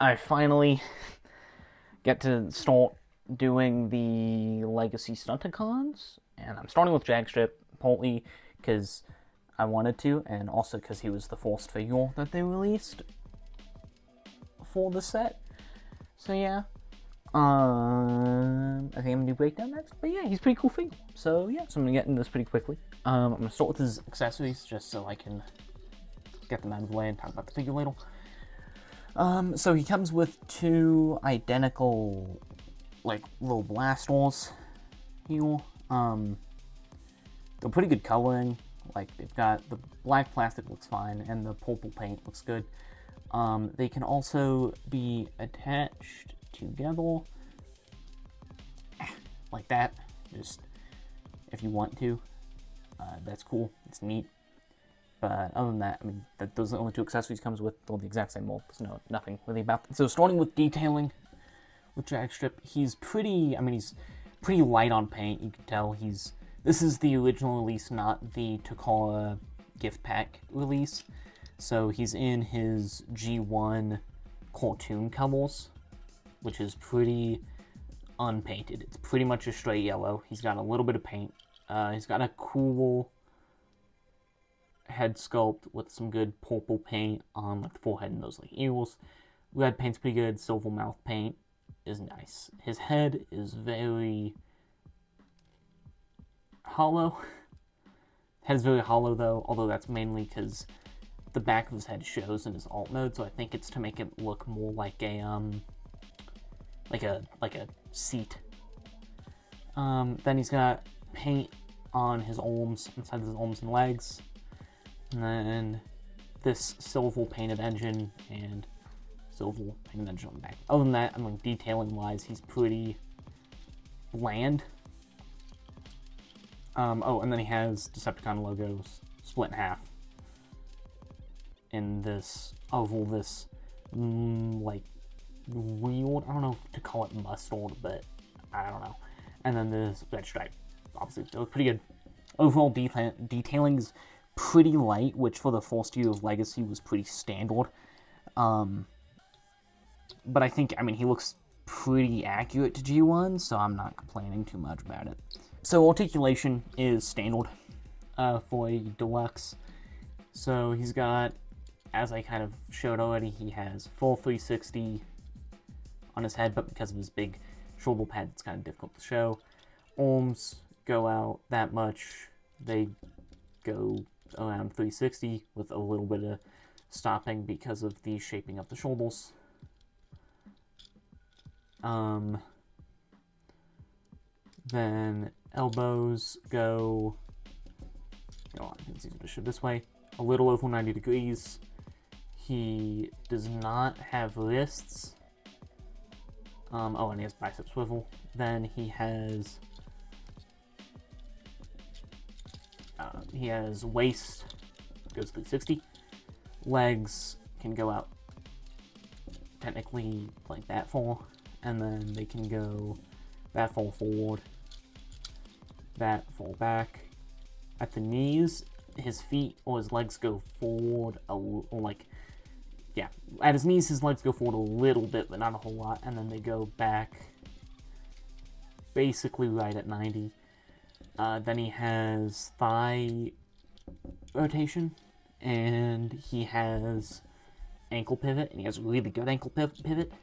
I finally get to start doing the Legacy Stunticons, and I'm starting with Dragstrip, partly because I wanted to, and also because he was the first figure that they released for the set. So yeah, I think I'm gonna do Breakdown next, but yeah, he's a pretty cool figure. So yeah, so I'm gonna get into this pretty quickly. I'm gonna start with his accessories just so I can get them out of the way and talk about the figure later. So he comes with two identical, like, little blasters here. They're pretty good coloring. Like, they've got the black plastic looks fine, and the purple paint looks good. They can also be attached together, like that, just if you want to. That's cool, it's neat. But other than that, I mean, those are the only two accessories comes with. They're the exact same mold. There's nothing really about them. So starting with detailing with Dragstrip, he's pretty light on paint. You can tell this is the original release, not the Takara gift pack release. So he's in his G1 cartoon colors, which is pretty unpainted. It's pretty much a straight yellow. He's got a little bit of paint. He's got a cool head sculpt with some good purple paint on like the forehead and those like ears. Red paint's pretty good. Silver mouth paint is nice. His head is very hollow. Head's very hollow though, although that's mainly because the back of his head shows in his alt mode, so I think it's to make it look more like a seat. Then he's got paint on his arms, inside his arms and legs. And then this silver painted engine and silver painted engine on the back. Other than that, I mean, detailing wise, he's pretty bland. Oh, and then he has Decepticon logos split in half in this oval, this like weird, I don't know if to call it mustard, but I don't know. And then this red stripe, obviously, they look pretty good. Overall detailing is pretty light, which for the first year of Legacy was pretty standard. But I think, I mean, he looks pretty accurate to G1, so I'm not complaining too much about it. So articulation is standard for a deluxe. So he's got, as I kind of showed already, he has full 360 on his head, but because of his big shoulder pad, it's kind of difficult to show. Arms go out that much. They go around 360 with a little bit of stopping because of the shaping of the shoulders. Then elbows go, it's easier to show this way, a little over 90 degrees. He does not have wrists. Oh, and he has bicep swivel. Then he has waist, goes 360. Legs can go out technically like that far, and then they can go that far forward, that far back. At the knees, his feet or his legs go forward at his knees, his legs go forward a little bit, but not a whole lot, and then they go back basically right at 90. Then he has thigh rotation, and he has ankle pivot, and he has a really good ankle pivot.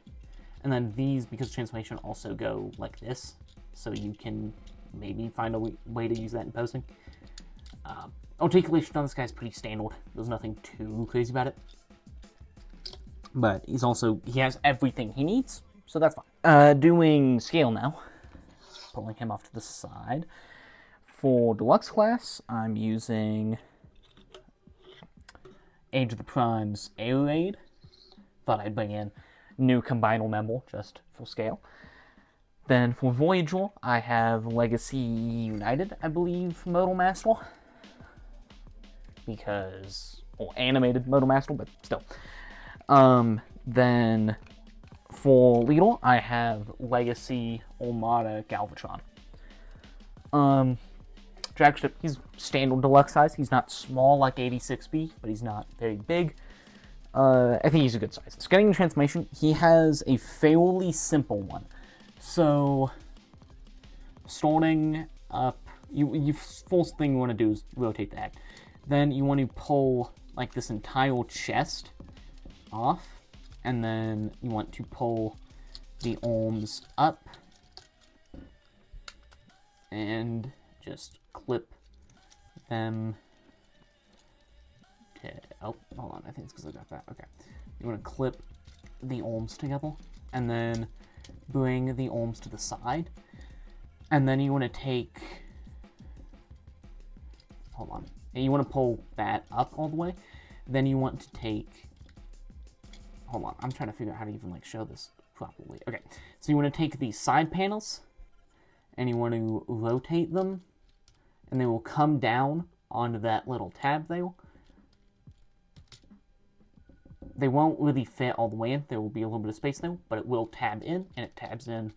And then these, because of transformation, also go like this, so you can maybe find a way to use that in posing. Articulation on this guy is pretty standard. There's nothing too crazy about it. But he has everything he needs, so that's fine. Doing scale now. Pulling him off to the side. For Deluxe class, I'm using Age of the Prime's Air Raid. Thought I'd bring in new Combinal member just for scale. Then for Voyager, I have Legacy United, I believe, Modal Master. Or animated Modal Master, but still. Then for Leader, I have Legacy Armada Galvatron. Dragstrip, he's standard deluxe size. He's not small like 86B, but he's not very big. I think he's a good size. So getting the transformation, he has a fairly simple one. So, starting up, you first thing you want to do is rotate the head. Then you want to pull like this entire chest off, and then you want to pull the arms up and just clip them to, oh, hold on, I think it's because I got that. Okay, you want to clip the arms together, and then bring the arms to the side, and then you want to take, hold on, and you want to pull that up all the way. Then you want to take, hold on, I'm trying to figure out how to even like show this properly. Okay, so you want to take these side panels, and you want to rotate them, and they will come down onto that little tab there. They won't really fit all the way in. There will be a little bit of space there, but it will tab in, and it tabs in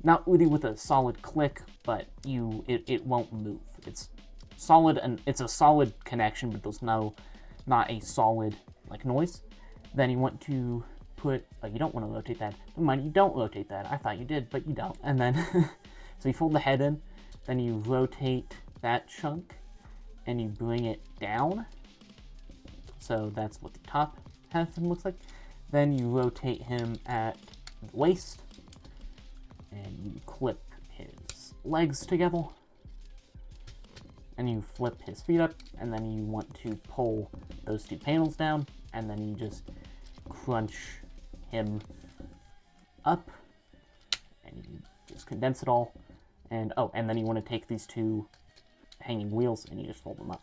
not really with a solid click, but it won't move. It's solid, and it's a solid connection, but there's not a solid like noise. Then you want to put, oh, you don't want to rotate that. Never mind, you don't rotate that. I thought you did, but you don't. And then, so you fold the head in, then you rotate that chunk, and you bring it down. So that's what the top half of him looks like. Then you rotate him at the waist, and you clip his legs together, and you flip his feet up, and then you want to pull those two panels down, and then you just crunch him up, and you just condense it all, and oh, and then you want to take these two hanging wheels, and you just fold them up.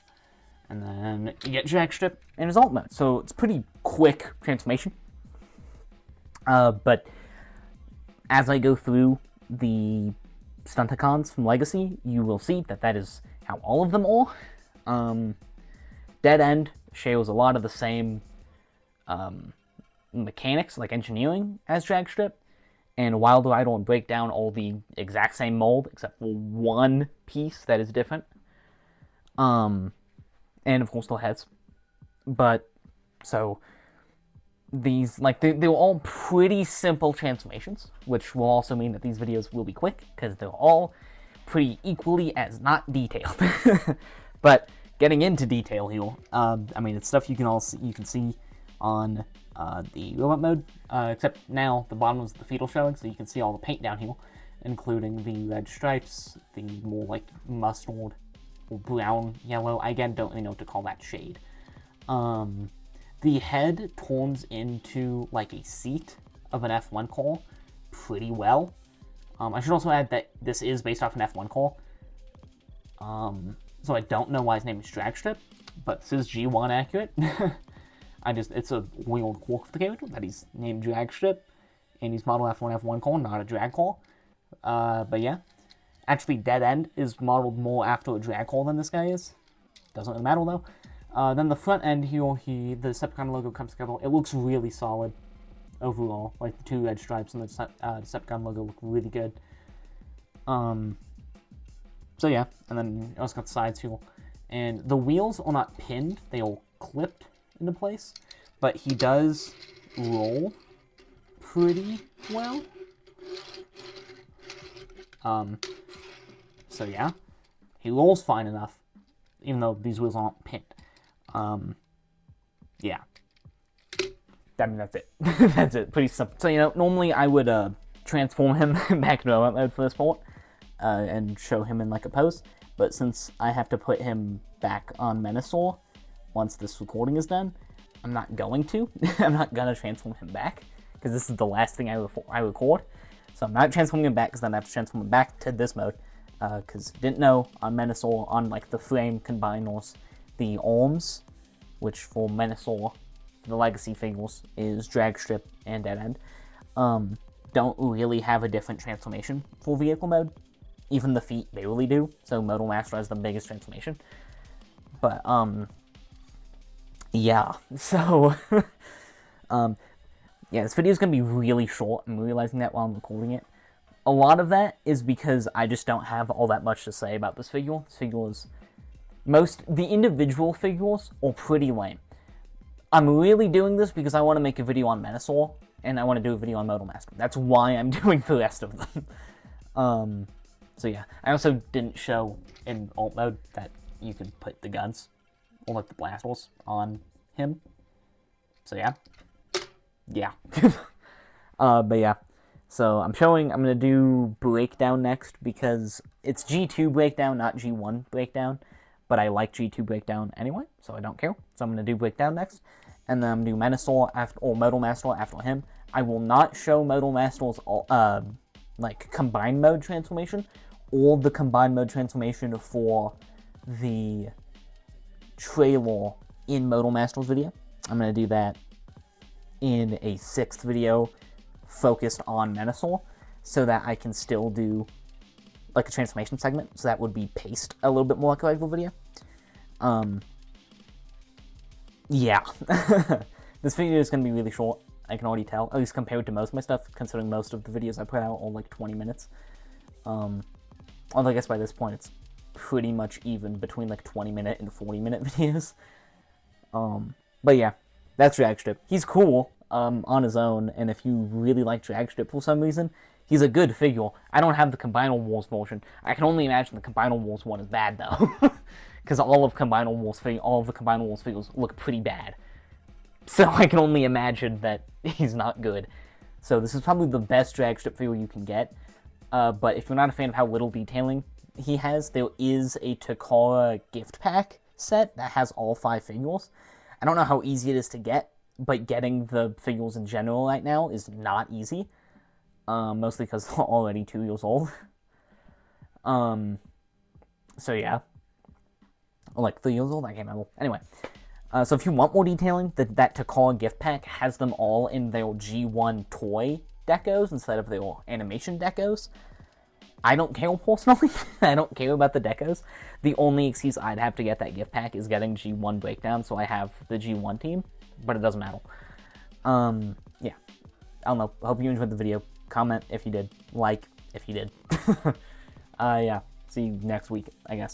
And then you get Dragstrip in his alt mode. So it's pretty quick transformation. But as I go through the Stunticons from Legacy, you will see that that is how all of them are. Dead End shares a lot of the same mechanics, like engineering, as Dragstrip. And Wild Rider will break down all the exact same mold, except for one piece that is different. And of course the heads. But, so, these, like, they're all pretty simple transformations, which will also mean that these videos will be quick, because they're all pretty equally as not detailed. But, getting into detail here, I mean, it's stuff you can see on the robot mode, except now the bottom is the fetal showing, so you can see all the paint down here, including the red stripes, the more, like, mustard, brown, yellow. I again don't really know what to call that shade. The head turns into like a seat of an F1 car pretty well. I should also add that this is based off an F1 car. So I don't know why his name is Dragstrip, but this is G1 accurate. It's a weird quirk of the character that he's named Dragstrip, and he's modeled after an F1 car, not a drag car. But yeah. Actually, Dead End is modeled more after a drag car than this guy is. Doesn't really matter, though. Then the front end here, the Decepticon logo comes together. It looks really solid overall. Like, the two red stripes and the Decepticon logo look really good. So yeah, and then you also got the sides here. And the wheels are not pinned. They are clipped into place. But he does roll pretty well. So yeah, he rolls fine enough, even though these wheels aren't pinned. Yeah. I mean, that's it. That's it. Pretty simple. So, you know, normally I would transform him back into robot mode for this part, and show him in like a pose. But since I have to put him back on Menasor once this recording is done, I'm not going to. I'm not gonna transform him back, because this is the last thing I record. So I'm not transforming him back, because then I have to transform him back to this mode. Because if you didn't know, on Menasor, on like the frame combiners, the arms, which for Menasor, the Legacy figures, is Dragstrip and Dead End, don't really have a different transformation for vehicle mode. Even the feet barely do, so Modal Master has the biggest transformation. But, yeah, so, yeah, this video is going to be really short. I'm realizing that while I'm recording it. A lot of that is because I just don't have all that much to say about this figure. This figure is... the individual figures are pretty lame. I'm really doing this because I want to make a video on Menasor, and I want to do a video on Modal Master. That's why I'm doing the rest of them. So yeah, I also didn't show in alt mode that you can put the guns, or like the blasters, on him. So yeah. But yeah. So I'm gonna do Breakdown next, because it's G2 Breakdown, not G1 Breakdown. But I like G2 Breakdown anyway, so I don't care. So I'm gonna do Breakdown next. And then I'm gonna do Menasor or Modal Master after him. I will not show Modal Master's like combined mode transformation, or the combined mode transformation for the trailer in Modal Master's video. I'm gonna do that in a 6th video focused on Menasor, so that I can still do like a transformation segment, so that would be paced a little bit more like a regular video. Yeah. This video is going to be really short, I can already tell, at least compared to most of my stuff, considering most of the videos I put out are like 20 minutes. Although I guess by this point it's pretty much even between like 20-minute and 40-minute videos. But yeah, that's Dragstrip. He's cool on his own, and if you really like Dragstrip for some reason, he's a good figure. I don't have the Combinal Wars version. I can only imagine the Combinal Wars one is bad though, because all of the Combinal Wars figures look pretty bad. So I can only imagine that he's not good. So this is probably the best Dragstrip figure you can get. But if you're not a fan of how little detailing he has, there is a Takara gift pack set that has all 5 figures. I don't know how easy it is to get, but getting the figures in general right now is not easy. Mostly because they're already 2 years old. So yeah. Or like 3 years old? I can't remember. Anyway. So if you want more detailing, that Takara gift pack has them all in their G1 toy decos instead of their animation decos. I don't care personally. I don't care about the decos. The only excuse I'd have to get that gift pack is getting G1 Breakdown, so I have the G1 team, but it doesn't matter. Yeah. I don't know. I hope you enjoyed the video. Comment if you did. Like if you did. Yeah. See you next week, I guess.